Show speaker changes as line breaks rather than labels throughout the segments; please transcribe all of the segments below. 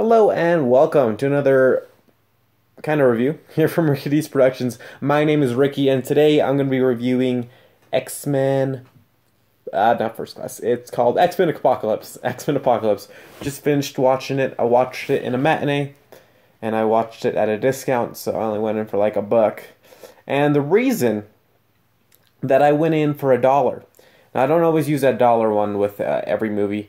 Hello and welcome to another kind of review here from Ricky D's Productions. My name is Ricky and today I'm going to be reviewing X-Men, not First Class, it's called X-Men Apocalypse. X-Men Apocalypse. Just finished watching it. I watched it in a matinee and I watched it at a discount, so I only went in for like $1. And the reason that I went in for $1, now I don't always use that dollar one with every movie.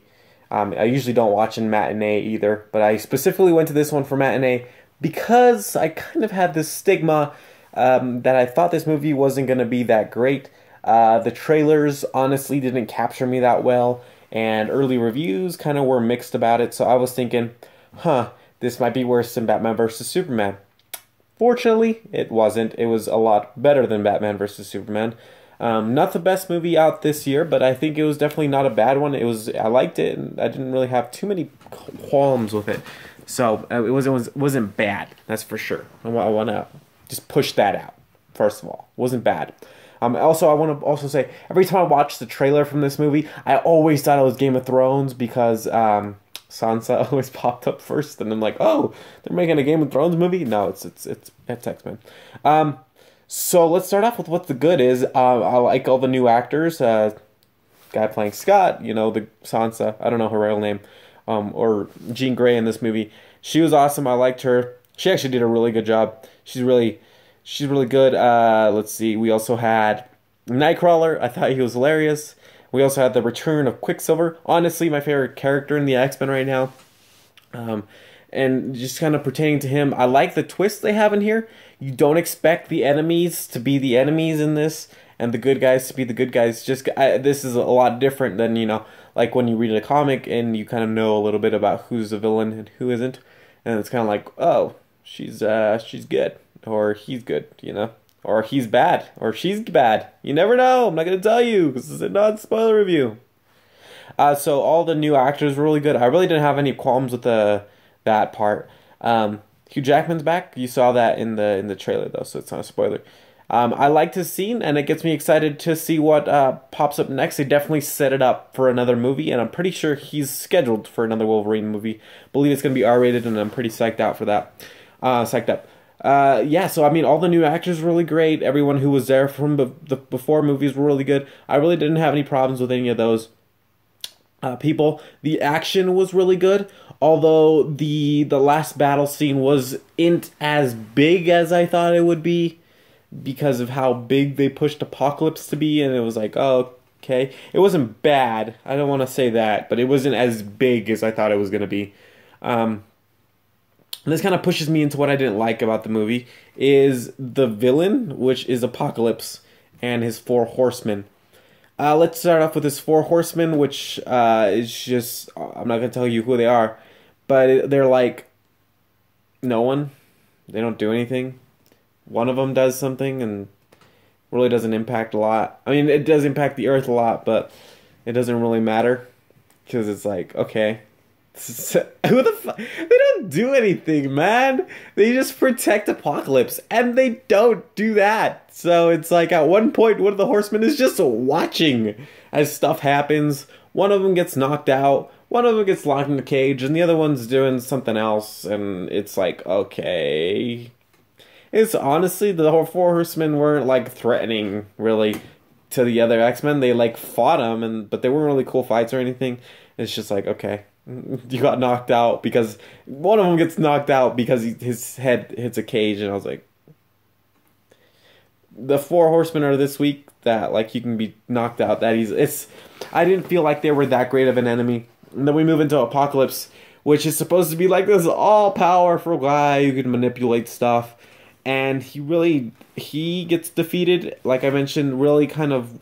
I usually don't watch in matinee either, but I specifically went to this one for matinee because I kind of had this stigma that I thought this movie wasn't going to be that great. The trailers honestly didn't capture me that well, and early reviews kind of were mixed about it, so I was thinking, this might be worse than Batman vs. Superman. Fortunately, it wasn't. It was a lot better than Batman vs. Superman. Not the best movie out this year, but I think it was definitely not a bad one. I liked it, and I didn't really have too many qualms with it. So it wasn't bad. That's for sure. I want to just push that out. First of all, it wasn't bad. Also, I want to also say every time I watched the trailer from this movie, I always thought it was Game of Thrones because Sansa always popped up first, and I'm like, oh, they're making a Game of Thrones movie? No, it's X-Men. So let's start off with what the good is. I like all the new actors. Guy playing Scott, the Sansa. I don't know her real name. Or Jean Grey in this movie. She was awesome. I liked her. She actually did a really good job. She's really good. Let's see. We also had Nightcrawler. I thought he was hilarious. We also had the return of Quicksilver. Honestly, my favorite character in the X-Men right now. And just kind of pertaining to him, I like the twist they have in here. You don't expect the enemies to be the enemies in this, and the good guys to be the good guys. This is a lot different than, like when you read a comic and you kind of know a little bit about who's a villain and who isn't. And it's kind of like, oh, she's good, or he's good, or he's bad, or she's bad. You never know. I'm not going to tell you because this is a non-spoiler review. So all the new actors were really good. I really didn't have any qualms with that part. Hugh Jackman's back. You saw that in the trailer though, so it's not a spoiler. I liked his scene, and it gets me excited to see what pops up next. They definitely set it up for another movie, and I'm pretty sure he's scheduled for another Wolverine movie. I believe it's going to be R-rated, and I'm pretty psyched out for that. Psyched up. Yeah, so I mean, all the new actors were really great. Everyone who was there from the before movies were really good. I really didn't have any problems with any of those people. The action was really good, although the last battle scene wasn't as big as I thought it would be because of how big they pushed Apocalypse to be, and it was like, oh, okay. It wasn't bad, I don't want to say that, but it wasn't as big as I thought it was going to be. This kind of pushes me into what I didn't like about the movie, is the villain, which is Apocalypse, and his 4 horsemen. Let's start off with his 4 horsemen, which is just, I'm not going to tell you who they are, but they're like, no one. They don't do anything. One of them does something and really doesn't impact a lot. I mean, it does impact the Earth a lot, but it doesn't really matter because it's like, okay. Who the fuck? They don't do anything, man. They just protect Apocalypse, and they don't do that. So it's like at one point, one of the horsemen is just watching as stuff happens. One of them gets knocked out, one of them gets locked in the cage, and the other one's doing something else, and it's like, okay. It's honestly, the 4 horsemen weren't like threatening really to the other X-Men. They like fought them, but they weren't really cool fights or anything. It's just like, okay. You got knocked out because one of them gets knocked out because his head hits a cage, and I was like, the 4 horsemen are this weak that like you can be knocked out that easy. I didn't feel like they were that great of an enemy. And then we move into Apocalypse, which is supposed to be like this all-powerful guy who can manipulate stuff, and he gets defeated, like I mentioned, really kind of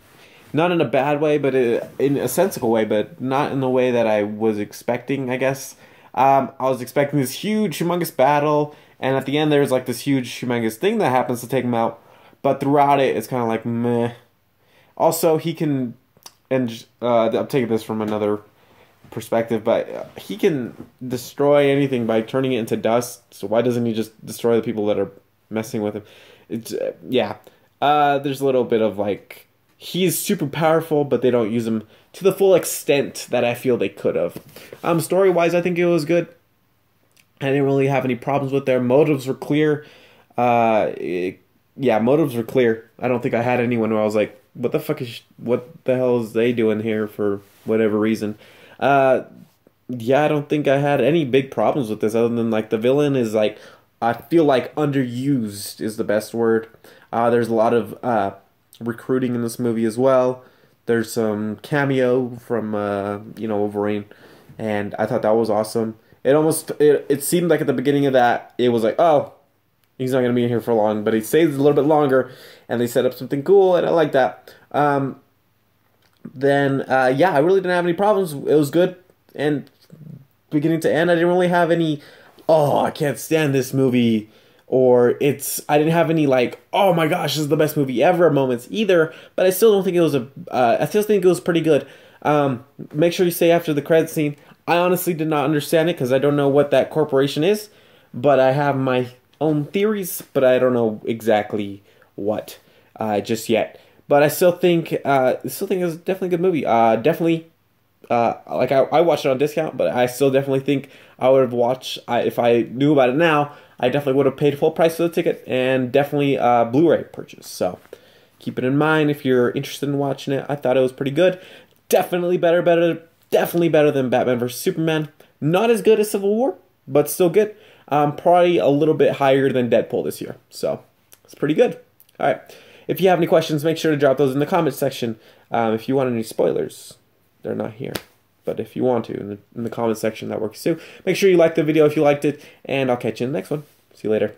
not in a bad way, but in a sensible way, but not in the way that I was expecting, I guess. I was expecting this huge, humongous battle, and at the end there's like this huge, humongous thing that happens to take him out, but throughout it, it's kind of like, meh. Also, he can, and I'm taking this from another perspective, but he can destroy anything by turning it into dust, so why doesn't he just destroy the people that are messing with him? It's, yeah. There's a little bit of like, he's super powerful, but they don't use him to the full extent that I feel they could have. Story-wise, I think it was good. I didn't really have any problems with their motives were clear. Yeah, motives were clear. I don't think I had anyone where I was like, what the hell is they doing here for whatever reason. Uh, yeah, I don't think I had any big problems with this other than like the villain is like I feel like underused is the best word. There's a lot of recruiting in this movie as well. There's some cameo from Wolverine, and I thought that was awesome. It seemed like at the beginning of that it was like, oh, he's not gonna be in here for long, but he stays a little bit longer, and they set up something cool, and I like that. Then yeah, I really didn't have any problems. It was good, and beginning to end, I didn't really have any. Oh, I can't stand this movie, or I didn't have any like, oh my gosh, this is the best movie ever moments either. But I still don't think it was I still think it was pretty good. Make sure you say after the credit scene. I honestly did not understand it because I don't know what that corporation is, but I have my own theories, but I don't know exactly what just yet. But I still think it was definitely a good movie. Definitely, like I watched it on discount, but I still definitely think I would have watched. If I knew about it now, I definitely would have paid full price for the ticket and definitely Blu-ray purchase. So keep it in mind if you're interested in watching it. I thought it was pretty good. Definitely better than Batman vs Superman. Not as good as Civil War, but still good. Probably a little bit higher than Deadpool this year. So it's pretty good. All right. If you have any questions, make sure to drop those in the comments section. If you want any spoilers, they're not here. But if you want to, in the comment section, that works too. Make sure you like the video if you liked it, and I'll catch you in the next one. See you later.